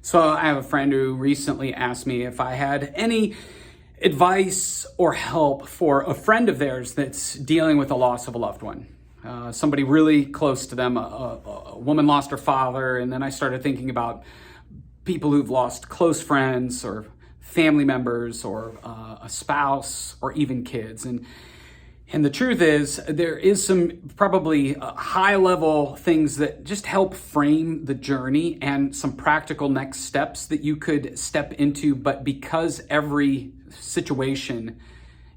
So I have a friend who recently asked me if I had any advice or help for a friend of theirs that's dealing with the loss of a loved one. Somebody really close to them, a woman lost her father, and then I started thinking about people who've lost close friends or family members or a spouse or even kids. And the truth is, there is some probably high-level things that just help frame the journey and some practical next steps that you could step into. But because every situation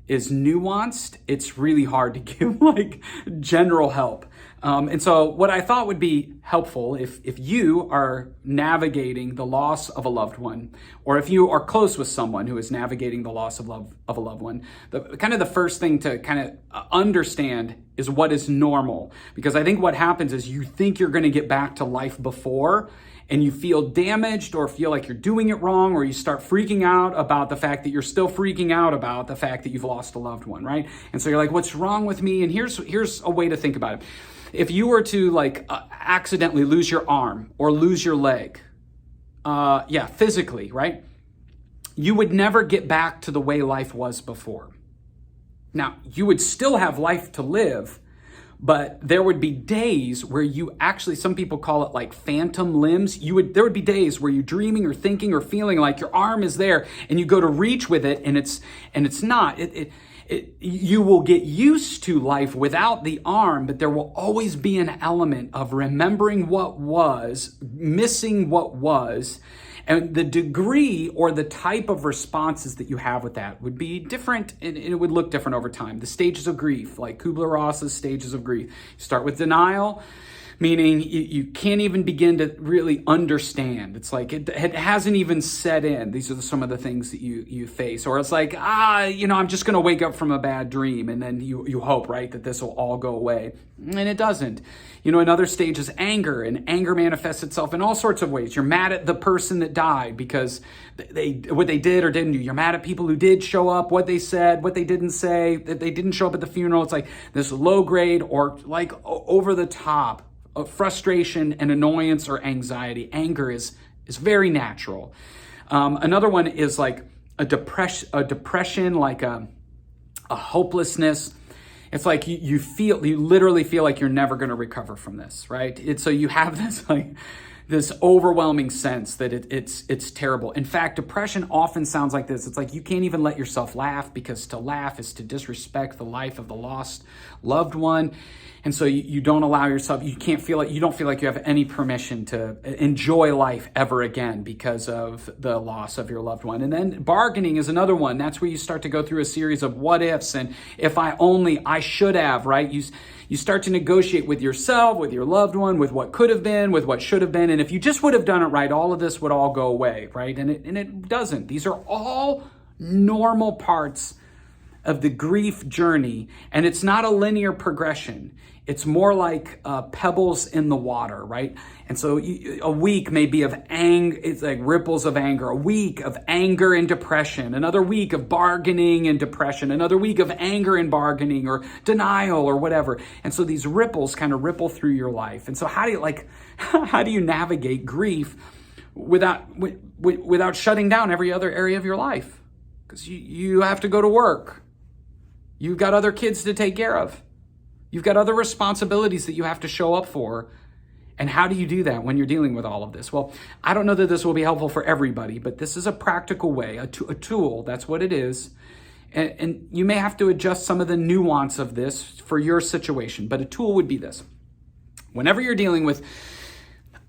is nuanced, it's really hard to give like general help. And so what I thought would be helpful if you are navigating the loss of a loved one, or if you are close with someone who is navigating the loss of a loved one, the first thing to kind of understand is what is normal. Because I think what happens is you think you're going to get back to life before, and you feel damaged or feel like you're doing it wrong, or you start freaking out about the fact that you're still freaking out about the fact that you've lost a loved one, right? And so you're like, what's wrong with me? And here's a way to think about it. If you were to accidentally lose your arm or lose your leg, physically, right? You would never get back to the way life was before. Now, you would still have life to live, but there would be days where you actually, some people call it like phantom limbs. There would be days where you're dreaming or thinking or feeling like your arm is there and you go to reach with it and it's not. You will get used to life without the arm, but there will always be an element of remembering what was, missing what was, and the degree or the type of responses that you have with that would be different, and it would look different over time. The stages of grief, like Kubler-Ross's stages of grief. You start with denial, meaning you can't even begin to really understand. It's like it hasn't even set in. These are some of the things that you face. Or it's like, I'm just going to wake up from a bad dream. And then you hope, right, that this will all go away. And it doesn't. Another stage is anger. And anger manifests itself in all sorts of ways. You're mad at the person that died because what they did or didn't do. You're mad at people who did show up, what they said, what they didn't say, that they didn't show up at the funeral. It's like this low grade or like over the top frustration and annoyance or anxiety. Anger is very natural. Another one is like a depression, like a hopelessness. It's like you literally feel like you're never going to recover from this, right? So you have this overwhelming sense that it's terrible. In fact, depression often sounds like this. It's like you can't even let yourself laugh, because to laugh is to disrespect the life of the lost loved one. And so you don't allow yourself, you don't feel like you have any permission to enjoy life ever again because of the loss of your loved one. And then bargaining is another one. That's where you start to go through a series of what ifs and if I should have, right? You start to negotiate with yourself, with your loved one, with what could have been, with what should have been. And if you just would have done it right, all of this would all go away, right? And it doesn't. These are all normal parts of the grief journey, and it's not a linear progression. It's more like pebbles in the water, right? And so a week may be of anger, it's like ripples of anger, a week of anger and depression, another week of bargaining and depression, another week of anger and bargaining or denial or whatever. And so these ripples kind of ripple through your life. And so how do you navigate grief without shutting down every other area of your life? Because you have to go to work. You've got other kids to take care of. You've got other responsibilities that you have to show up for. And how do you do that when you're dealing with all of this? Well, I don't know that this will be helpful for everybody, but this is a practical way, a tool. That's what it is. And you may have to adjust some of the nuance of this for your situation, but a tool would be this. Whenever you're dealing with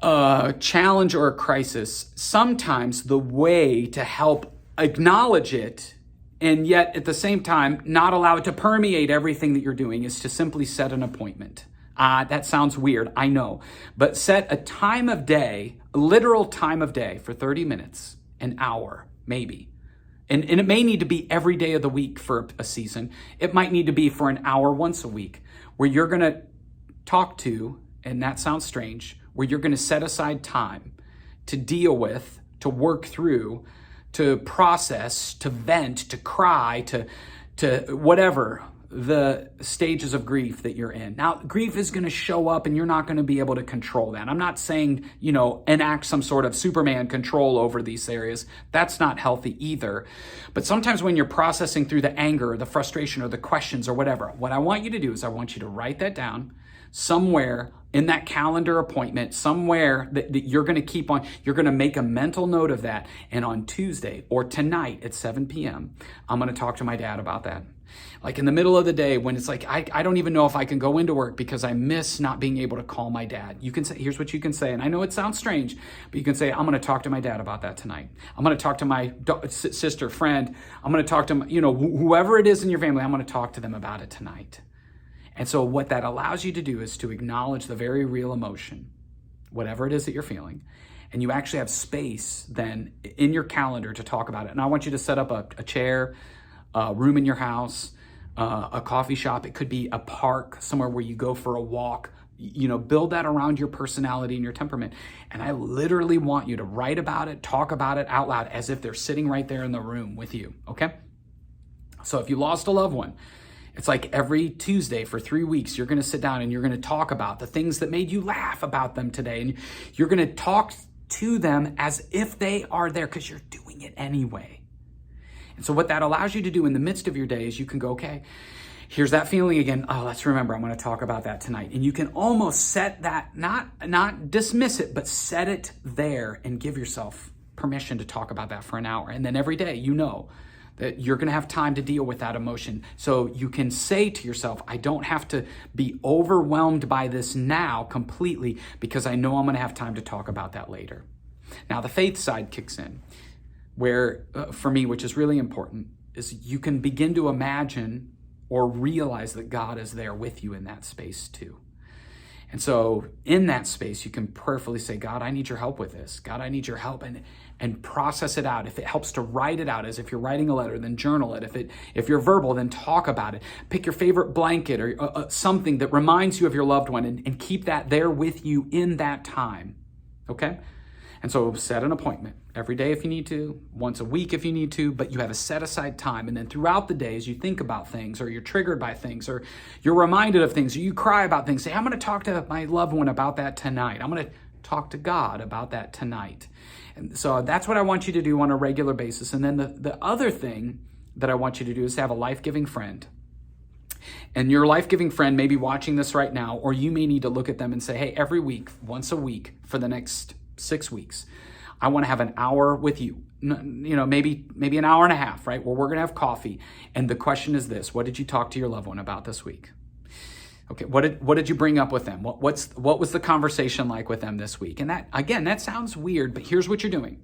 a challenge or a crisis, sometimes the way to help acknowledge it and yet at the same time not allow it to permeate everything that you're doing is to simply set an appointment. That sounds weird, I know, but set a time of day, a literal time of day for 30 minutes, an hour, maybe. And it may need to be every day of the week for a season. It might need to be for an hour once a week where you're going to talk to, and that sounds strange, where you're going to set aside time to deal with, to work through, to process, to vent, to cry, to whatever the stages of grief that you're in. Now, grief is going to show up and you're not going to be able to control that. I'm not saying, enact some sort of Superman control over these areas. That's not healthy either. But sometimes when you're processing through the anger or the frustration or the questions or whatever, what I want you to do is I want you to write that down somewhere in that calendar appointment, somewhere that you're going to keep on. You're going to make a mental note of that. And on Tuesday or tonight at 7 p.m., I'm going to talk to my dad about that. Like in the middle of the day when it's like, I don't even know if I can go into work because I miss not being able to call my dad. You can say, here's what you can say. And I know it sounds strange, but you can say, I'm going to talk to my dad about that tonight. I'm going to talk to my sister, friend. I'm going to talk to, whoever it is in your family. I'm going to talk to them about it tonight. And so what that allows you to do is to acknowledge the very real emotion, whatever it is that you're feeling. And you actually have space then in your calendar to talk about it. And I want you to set up a chair, a room in your house, a coffee shop. It could be a park, somewhere where you go for a walk. Build that around your personality and your temperament. And I literally want you to write about it, talk about it out loud as if they're sitting right there in the room with you, okay? So if you lost a loved one, it's like every Tuesday for 3 weeks, you're going to sit down and you're going to talk about the things that made you laugh about them today. And you're going to talk to them as if they are there because you're doing it anyway. And so what that allows you to do in the midst of your day is you can go, okay, here's that feeling again. Oh, let's remember, I'm going to talk about that tonight. And you can almost set that, not dismiss it, but set it there and give yourself permission to talk about that for an hour. And then every day, that you're going to have time to deal with that emotion. So you can say to yourself, I don't have to be overwhelmed by this now completely because I know I'm going to have time to talk about that later. Now, the faith side kicks in where, for me, which is really important, is you can begin to imagine or realize that God is there with you in that space too. And so in that space, you can prayerfully say, God, I need your help with this. God, I need your help, and process it out. If it helps to write it out as if you're writing a letter, then journal it. If you're verbal, then talk about it. Pick your favorite blanket or something that reminds you of your loved one and keep that there with you in that time, okay? And so set an appointment every day if you need to, once a week if you need to, but you have a set aside time. And then throughout the day, as you think about things or you're triggered by things or you're reminded of things or you cry about things, say, I'm going to talk to my loved one about that tonight. I'm going to talk to God about that tonight. And so that's what I want you to do on a regular basis. And then the other thing that I want you to do is to have a life-giving friend. And your life-giving friend may be watching this right now, or you may need to look at them and say, hey, every week, once a week for the next 6 weeks, I want to have an hour with you, maybe an hour and a half, right? Where we're going to have coffee. And the question is this: what did you talk to your loved one about this week? Okay, what did you bring up with them? What was the conversation like with them this week? And that sounds weird, but here's what you're doing.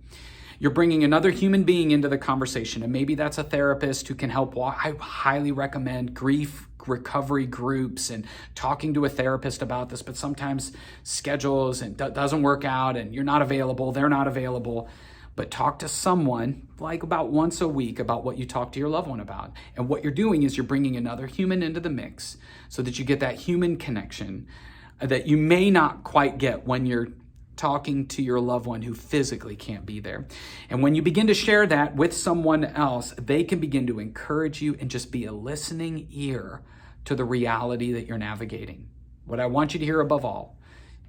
You're bringing another human being into the conversation, and maybe that's a therapist who can help. I highly recommend grief recovery groups and talking to a therapist about this, but sometimes schedules and doesn't work out and you're not available, they're not available. But talk to someone like about once a week about what you talk to your loved one about. And what you're doing is you're bringing another human into the mix so that you get that human connection that you may not quite get when you're talking to your loved one who physically can't be there. And when you begin to share that with someone else, they can begin to encourage you and just be a listening ear to the reality that you're navigating. What I want you to hear above all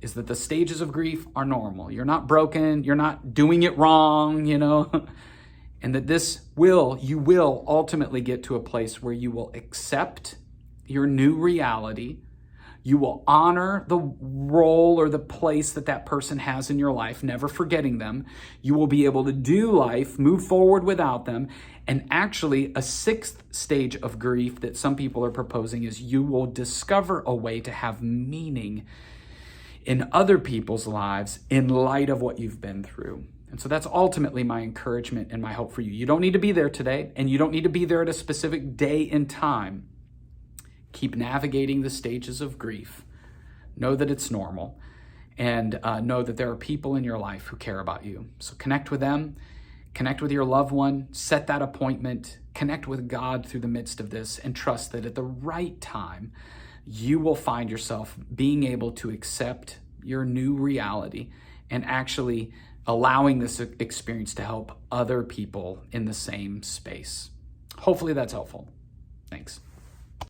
is that the stages of grief are normal. You're not broken. You're not doing it wrong, and that you will ultimately get to a place where you will accept your new reality. You will honor the role or the place that person has in your life, never forgetting them. You will be able to do life, move forward without them. And actually, a sixth stage of grief that some people are proposing is you will discover a way to have meaning in other people's lives in light of what you've been through. And so that's ultimately my encouragement and my hope for you. You don't need to be there today, and you don't need to be there at a specific day and time. Keep navigating the stages of grief. Know that it's normal, and know that there are people in your life who care about you. So connect with them, connect with your loved one, set that appointment, connect with God through the midst of this, and trust that at the right time, you will find yourself being able to accept your new reality and actually allowing this experience to help other people in the same space. Hopefully that's helpful. Thanks.